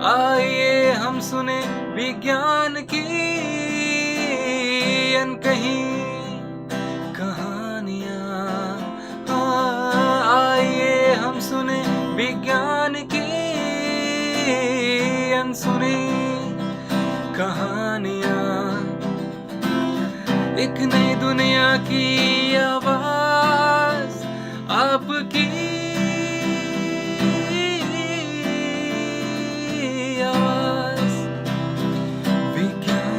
आइए हम सुने विज्ञान की अनकही कहानियाँ। आइए हम सुने विज्ञान की अनसुनी कहानियाँ। एक नई दुनिया की आवाज़ आपकी आवाज़, विज्ञान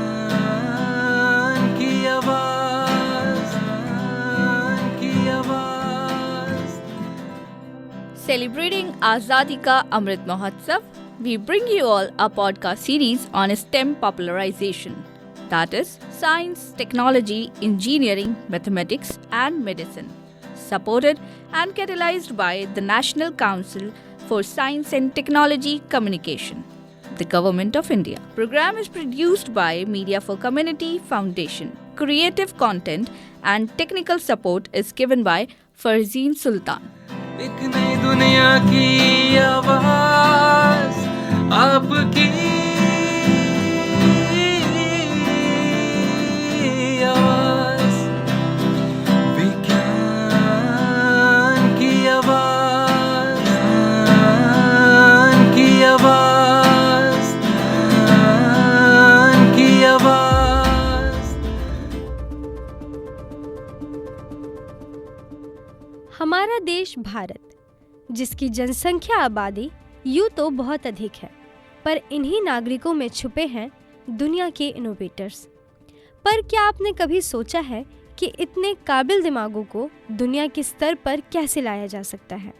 की आवाज़, की आवाज़। Celebrating Azadi Ka Amrit Mahotsav, we bring you all a podcast series on STEM popularization. That is, science, technology, engineering, mathematics and medicine. Supported and catalyzed by the National Council for Science and Technology Communication, the Government of India. Program is produced by Media for Community Foundation. Creative content and technical support is given by Farzeen Sultan. एक नई दुनिया की आवाज़ आपकी आवाज़, विज्ञान की आवाज़, ज्ञान की आवाज़, ज्ञान की आवाज़। हमारा देश भारत, जिसकी जनसंख्या आबादी यूँ तो बहुत अधिक है, पर इन्हीं नागरिकों में छुपे हैं दुनिया के इनोवेटर्स। पर क्या आपने कभी सोचा है कि इतने काबिल दिमागों को दुनिया के स्तर पर कैसे लाया जा सकता है?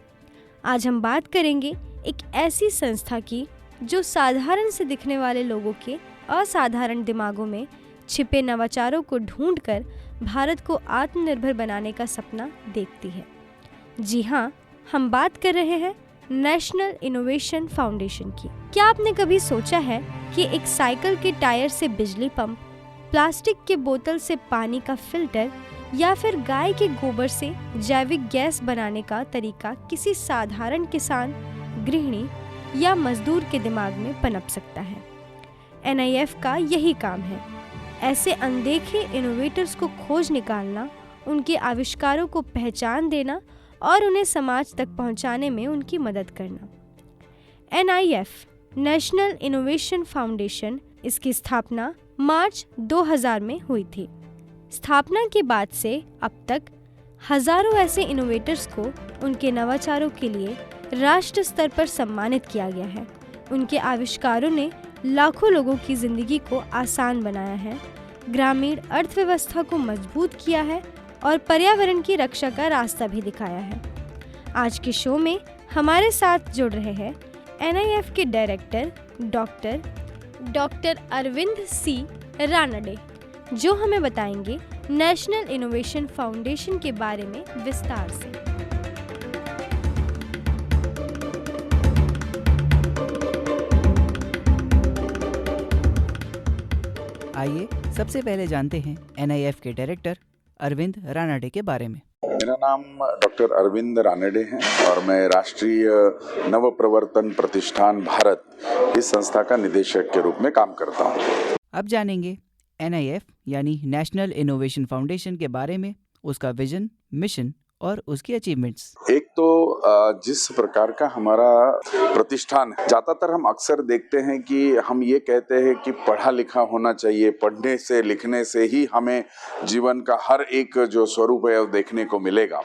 आज हम बात करेंगे एक ऐसी संस्था की जो साधारण से दिखने वाले लोगों के असाधारण दिमागों में छिपे नवाचारों को ढूंढकर भारत को आत्मनिर्भर बनाने का सपना देखती है। जी हाँ, हम बात कर रहे हैं नेशनल इनोवेशन फाउंडेशन की। क्या आपने कभी सोचा है कि एक साइकिल के टायर से बिजली पंप, प्लास्टिक के बोतल से पानी का फिल्टर या फिर गाय के गोबर से जैविक गैस बनाने का तरीका किसी साधारण किसान, गृहिणी या मजदूर के दिमाग में पनप सकता है? NIF का यही काम है, ऐसे अनदेखे इनोवेटर्स को खोज निकालना, उनके आविष्कारों को पहचान देना और उन्हें समाज तक पहुंचाने में उनकी मदद करना। NIF नेशनल इनोवेशन फाउंडेशन, इसकी स्थापना मार्च 2000 में हुई थी। स्थापना के बाद से अब तक हजारों ऐसे इनोवेटर्स को उनके नवाचारों के लिए राष्ट्र स्तर पर सम्मानित किया गया है। उनके आविष्कारों ने लाखों लोगों की जिंदगी को आसान बनाया है, ग्रामीण अर्थव्यवस्था को मजबूत किया है और पर्यावरण की रक्षा का रास्ता भी दिखाया है। आज के शो में हमारे साथ जुड़ रहे हैं NIF के डायरेक्टर डॉक्टर अरविंद सी रानडे, जो हमें बताएंगे नेशनल इनोवेशन फाउंडेशन के बारे में विस्तार से। आइए सबसे पहले जानते हैं NIF के डायरेक्टर अरविंद रानडे के बारे में। मेरा नाम डॉक्टर अरविंद रानडे है और मैं राष्ट्रीय नव प्रवर्तन प्रतिष्ठान भारत इस संस्था का निदेशक के रूप में काम करता हूँ। अब जानेंगे NIF यानी नेशनल इनोवेशन फाउंडेशन के बारे में, उसका विजन, मिशन और उसकी अचीवमेंट्स। एक तो जिस प्रकार का हमारा प्रतिष्ठान है, ज्यादातर हम अक्सर देखते हैं कि हम ये कहते हैं कि पढ़ा लिखा होना चाहिए, पढ़ने से लिखने से ही हमें जीवन का हर एक जो स्वरूप है वो देखने को मिलेगा।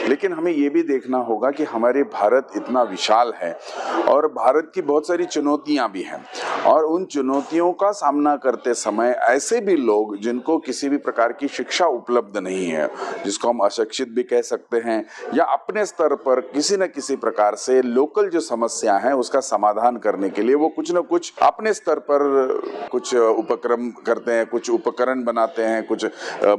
लेकिन हमें ये भी देखना होगा कि हमारे भारत इतना विशाल है और भारत की बहुत सारी चुनौतियां भी हैं, और उन चुनौतियों का सामना करते समय ऐसे भी लोग जिनको किसी भी प्रकार की शिक्षा उपलब्ध नहीं है, जिसको हम अशिक्षित भी कह सकते हैं, या अपने स्तर पर किसी न किसी प्रकार से लोकल जो समस्या है उसका समाधान करने के लिए वो कुछ न कुछ अपने स्तर पर कुछ उपक्रम करते हैं, कुछ उपकरण बनाते हैं, कुछ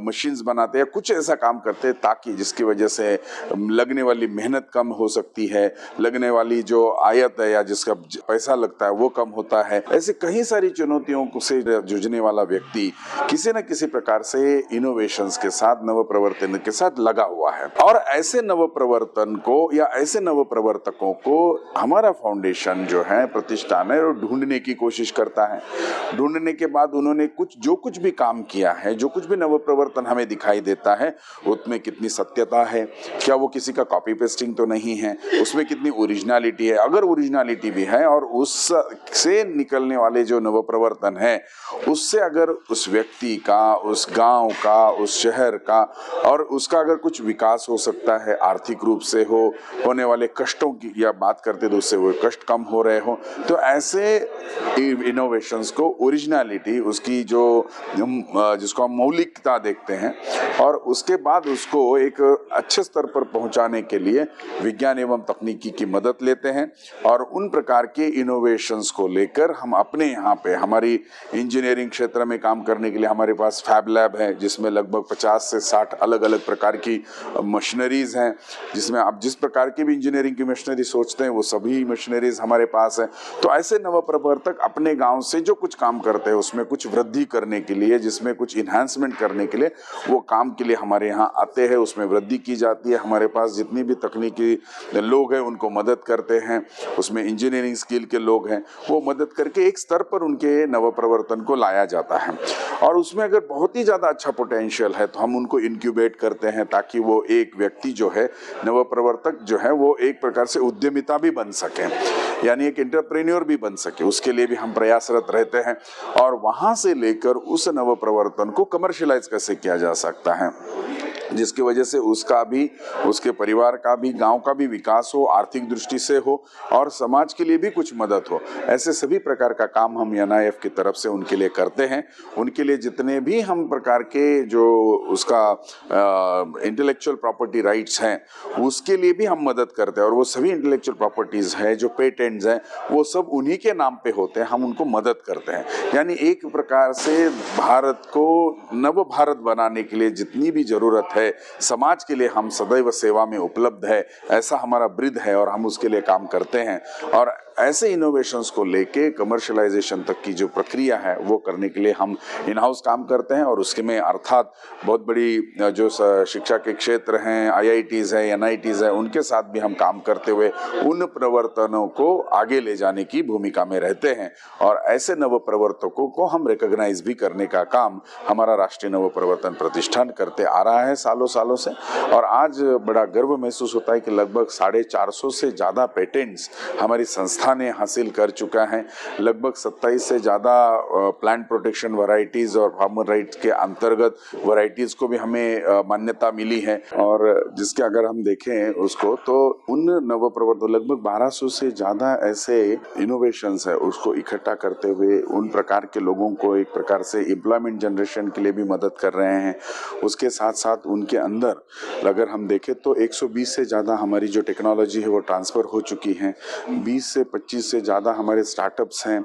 मशीन्स बनाते हैं, कुछ ऐसा काम करते हैं ताकि जिसकी वजह से लगने वाली मेहनत कम हो सकती है, लगने वाली जो आयत है या जिसका पैसा लगता है वो कम होता है। ऐसी कई सारी चुनौतियों से जूझने वाला व्यक्ति किसी न किसी प्रकार से इनोवेशंस के साथ, नव प्रवर्तन के साथ लगा हुआ है। और ऐसे नव प्रवर्तन को या ऐसे नव प्रवर्तकों को हमारा फाउंडेशन जो है, प्रतिष्ठान है, वो ढूंढने की कोशिश करता है। ढूंढने के बाद उन्होंने जो कुछ भी काम किया है, जो कुछ भी नव प्रवर्तन हमें दिखाई देता है, उसमें कितनी सत्यता है, क्या वो किसी का कॉपी पेस्टिंग तो नहीं है, उसमें कितनी ओरिजिनलिटी है। अगर ओरिजिनलिटी भी है और उससे निकलने वाले जो नव प्रवर्तन है, उससे अगर उस व्यक्ति का, उस गांव का, उस शहर का और उसका अगर कुछ विकास हो सकता है, आर्थिक रूप से होने वाले कष्टों की या बात करते तो उससे वो कष्ट कम हो रहे हो, तो ऐसे इनोवेशंस को, ओरिजिनलिटी उसकी जिसको हम मौलिकता देखते हैं, और उसके बाद उसको एक अच्छे स्तर पर पहुंचाने के लिए विज्ञान एवं तकनीकी की मदद लेते हैं। और उन प्रकार के इनोवेशंस को लेकर हम अपने यहाँ पे, हमारी इंजीनियरिंग क्षेत्र में काम करने के लिए हमारे पास फैब लैब है, जिसमें लगभग 50 से 60 अलग अलग प्रकार की मशीनरीज हैं, जिसमें आप जिस प्रकार की भी इंजीनियरिंग की मशीनरी सोचते हैं वो सभी मशीनरीज हमारे पास है। तो ऐसे नव प्रवर्तक अपने गांव से जो कुछ काम करते हैं उसमें कुछ वृद्धि करने के लिए, जिसमें कुछ इन्हांसमेंट करने के लिए वो काम के लिए हमारे यहाँ आते हैं, उसमें वृद्धि की जाती है। हमारे पास जितनी भी तकनीकी लोग हैं उनको मदद करते हैं, उसमें इंजीनियरिंग स्किल के लोग हैं, वो मदद करके एक स्तर पर उनके नव प्रवर्तन को लाया जाता है। और उसमें अगर बहुत ही ज़्यादा अच्छा पोटेंशियल है तो हम उनको इंक्यूबेट करते हैं, ताकि वो एक व्यक्ति जो है, नव प्रवर्तक जो है, वो एक प्रकार से उद्यमिता भी बन सके, यानी एक एंटरप्रेन्योर भी बन सके। उसके लिए भी हम प्रयासरत रहते हैं। और वहाँ से लेकर उस नव प्रवर्तन को कमर्शियलाइज कैसे किया जा सकता है, जिसकी वजह से उसका भी, उसके परिवार का भी, गांव का भी विकास हो, आर्थिक दृष्टि से हो और समाज के लिए भी कुछ मदद हो। ऐसे सभी प्रकार का काम हम NIF की तरफ से उनके लिए करते हैं। उनके लिए जितने भी हम प्रकार के जो उसका इंटेलेक्चुअल प्रॉपर्टी राइट्स हैं, उसके लिए भी हम मदद करते हैं। और वो सभी इंटेलेक्चुअल प्रॉपर्टीज हैं, जो पेटेंट्स हैं, वो सब उन्हीं के नाम पे होते हैं, हम उनको मदद करते हैं। यानी एक प्रकार से भारत को नव भारत बनाने के लिए जितनी भी जरूरत है, समाज के लिए हम सदैव सेवा में उपलब्ध है, ऐसा हमारा ब्रीद है और हम उसके लिए काम करते हैं। और ऐसे इनोवेशंस को लेके कमर्शियलाइजेशन तक की जो प्रक्रिया है वो करने के लिए हम इन हाउस काम करते हैं। और उसके में अर्थात बहुत बड़ी जो शिक्षा के क्षेत्र हैं, IITs हैं, NITs हैं, उनके साथ भी हम काम करते हुए उन प्रवर्तनों को आगे ले जाने की भूमिका में रहते हैं। और ऐसे नव प्रवर्तकों को हम रिकॉग्नाइज भी करने का काम हमारा राष्ट्रीय नव प्रवर्तन प्रतिष्ठान करते आ रहा है सालों से। और आज बड़ा गर्व महसूस होता है कि लगभग 450 से ज़्यादा पेटेंट्स हमारी संस्था ने हासिल कर चुका है। लगभग 27 से ज़्यादा प्लांट प्रोटेक्शन वैरायटीज और फार्मर राइट्स के अंतर्गत वैरायटीज को भी हमें मान्यता मिली है। और जिसके अगर हम देखें उसको, तो उन नव प्रवर्तन लगभग 1200 से ज़्यादा ऐसे इनोवेशंस है, उसको इकट्ठा करते हुए उन प्रकार के लोगों को एक प्रकार से एम्प्लॉयमेंट जनरेशन के लिए भी मदद कर रहे हैं। उसके साथ साथ उनके अंदर अगर हम देखें तो 120 से ज़्यादा हमारी जो टेक्नोलॉजी है वो ट्रांसफ़र हो चुकी है। 20 से 25 से ज़्यादा हमारे स्टार्टअप्स हैं,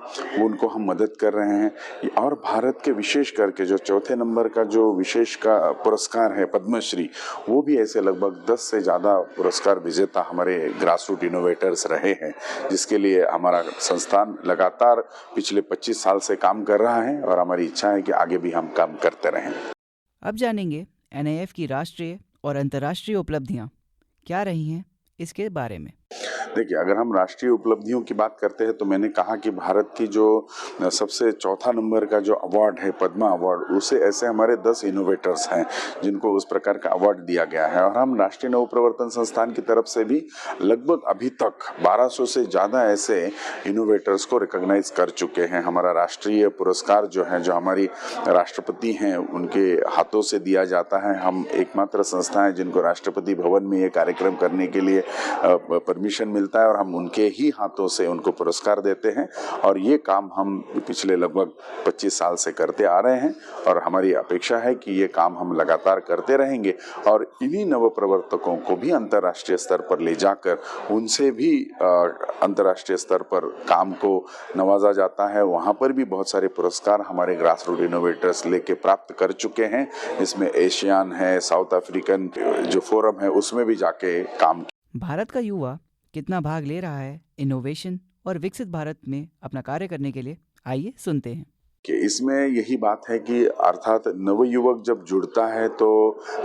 उनको हम मदद कर रहे हैं। और भारत के विशेष करके जो चौथे नंबर का जो विशेष का पुरस्कार है पद्मश्री, वो भी ऐसे लगभग 10 से ज़्यादा पुरस्कार विजेता हमारे ग्रास रूट इनोवेटर्स रहे हैं, जिसके लिए हमारा संस्थान लगातार पिछले 25 साल से काम कर रहा है और हमारी इच्छा है कि आगे भी हम काम करते रहें। अब जानेंगे NIF की राष्ट्रीय और अंतर्राष्ट्रीय उपलब्धियां क्या रही हैं, इसके बारे में। देखिए, अगर हम राष्ट्रीय उपलब्धियों की बात करते हैं तो मैंने कहा कि भारत की जो सबसे चौथा नंबर का जो अवार्ड है, पद्मा अवार्ड, उसे ऐसे हमारे 10 इनोवेटर्स हैं जिनको उस प्रकार का अवार्ड दिया गया है। और हम राष्ट्रीय नव प्रवर्तन संस्थान की तरफ से भी लगभग अभी तक 1200 से ज़्यादा ऐसे इनोवेटर्स को रिकॉग्नाइज कर चुके हैं। हमारा राष्ट्रीय पुरस्कार जो है, जो हमारी राष्ट्रपति हैं उनके हाथों से दिया जाता है। हम एकमात्र संस्था है जिनको राष्ट्रपति भवन में ये कार्यक्रम करने के लिए परमिशन मिलता है और हम उनके ही हाथों से उनको पुरस्कार देते हैं। और ये काम हम पिछले लगभग 25 साल से करते आ रहे हैं और हमारी अपेक्षा है कि ये काम हम लगातार करते रहेंगे। और इन्हीं नव प्रवर्तकों को भी अंतर्राष्ट्रीय स्तर पर ले जाकर उनसे भी अंतर्राष्ट्रीय स्तर पर काम को नवाजा जाता है। वहाँ पर भी बहुत सारे पुरस्कार हमारे ग्रास रूट इनोवेटर्स लेके प्राप्त कर चुके हैं। इसमें एशियान है, साउथ अफ्रीकन जो फोरम है, उसमें भी जाके काम। भारत का युवा कितना भाग ले रहा है इनोवेशन और विकसित भारत में अपना कार्य करने के लिए, आइए सुनते हैं। इसमें यही बात है कि अर्थात नवयुवक जब जुड़ता है तो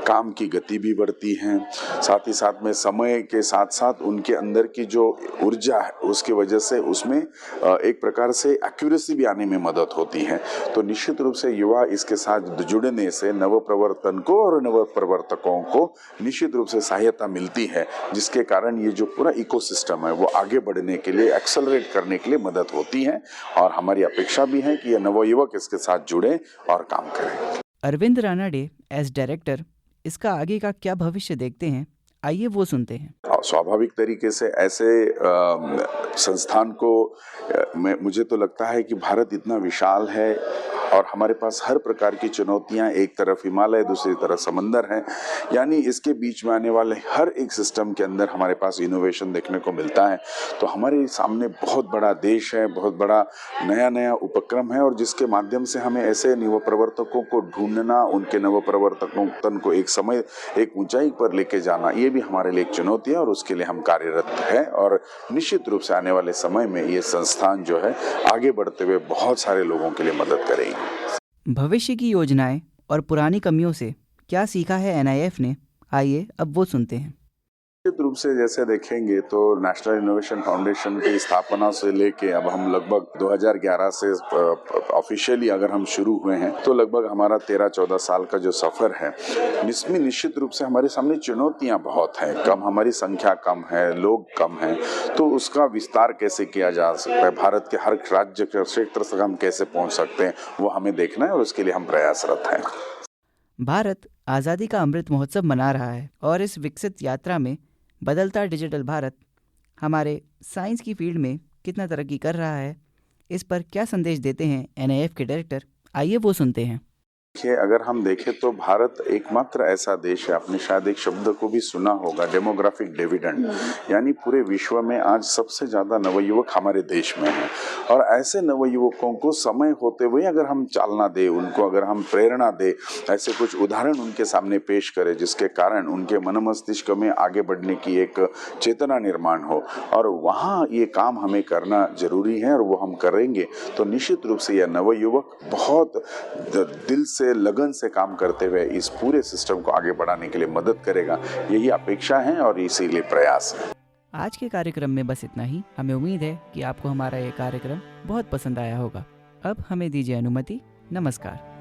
काम की गति भी बढ़ती है, साथ ही साथ में समय के साथ साथ उनके अंदर की जो ऊर्जा है उसकी वजह से उसमें एक प्रकार से एक्यूरेसी भी आने में मदद होती है। तो निश्चित रूप से युवा इसके साथ जुड़ने से नव प्रवर्तन को और नव प्रवर्तकों को निश्चित रूप से सहायता मिलती है, जिसके कारण ये जो पूरा इकोसिस्टम है वो आगे बढ़ने के लिए, एक्सेलरेट करने के लिए मदद होती है। और हमारी अपेक्षा भी है कि ये नवयुवक इसके साथ जुड़े और काम करें। अरविंद रानाडे एज डायरेक्टर इसका आगे का क्या भविष्य देखते हैं, आइए वो सुनते हैं। स्वाभाविक तरीके से ऐसे संस्थान को मुझे तो लगता है कि भारत इतना विशाल है और हमारे पास हर प्रकार की चुनौतियां, एक तरफ हिमालय दूसरी तरफ समंदर है, यानी इसके बीच में आने वाले हर एक सिस्टम के अंदर हमारे पास इनोवेशन देखने को मिलता है। तो हमारे सामने बहुत बड़ा देश है, बहुत बड़ा नया नया उपक्रम है और जिसके माध्यम से हमें ऐसे नव प्रवर्तकों को ढूंढना, उनके नव प्रवर्तकों को एक समय एक ऊंचाई पर लेके जाना, ये भी हमारे लिए एक चुनौती है और उसके लिए हम कार्यरत हैं। और निश्चित रूप से आने वाले समय में ये संस्थान जो है आगे बढ़ते हुए बहुत सारे लोगों के लिए मदद करेंगे। भविष्य की योजनाएं और पुरानी कमियों से क्या सीखा है एनआईएफ ने, आइए अब वो सुनते हैं। निश्चित रूप से जैसे देखेंगे तो नेशनल इनोवेशन फाउंडेशन की स्थापना से लेके अब हम लगभग 2011 से ऑफिशियली अगर हम शुरू हुए हैं तो लगभग हमारा 13-14 साल का जो सफर है, इसमें निश्चित रूप से हमारे सामने चुनौतियां बहुत हैं। कम हमारी संख्या कम है, लोग कम हैं, तो उसका विस्तार कैसे किया जा सकता है, भारत के हर राज्य के क्षेत्र तक हम कैसे पहुंच सकते हैं, वो हमें देखना है और उसके लिए हम प्रयासरत हैं। भारत आज़ादी का अमृत महोत्सव मना रहा है और इस विकसित यात्रा में बदलता डिजिटल भारत हमारे साइंस की फील्ड में कितना तरक्की कर रहा है, इस पर क्या संदेश देते हैं एनआईएफ के डायरेक्टर, आइए वो सुनते हैं। देखिए, अगर हम देखें तो भारत एकमात्र ऐसा देश है, आपने शायद एक शब्द को भी सुना होगा, डेमोग्राफिक डिविडेंड, यानी पूरे विश्व में आज सबसे ज्यादा नवयुवक हमारे देश में हैं। और ऐसे नवयुवकों को समय होते हुए अगर हम चालना दे, उनको अगर हम प्रेरणा दे, ऐसे कुछ उदाहरण उनके सामने पेश करें जिसके कारण उनके मन मस्तिष्क में आगे बढ़ने की एक चेतना निर्माण हो, और वहाँ ये काम हमें करना जरूरी है और वो हम करेंगे तो निश्चित रूप से यह नवयुवक बहुत दिल से, लगन से काम करते हुए इस पूरे सिस्टम को आगे बढ़ाने के लिए मदद करेगा। यही अपेक्षा है और इसीलिए प्रयास है। आज के कार्यक्रम में बस इतना ही। हमें उम्मीद है कि आपको हमारा ये कार्यक्रम बहुत पसंद आया होगा। अब हमें दीजिए अनुमति। नमस्कार।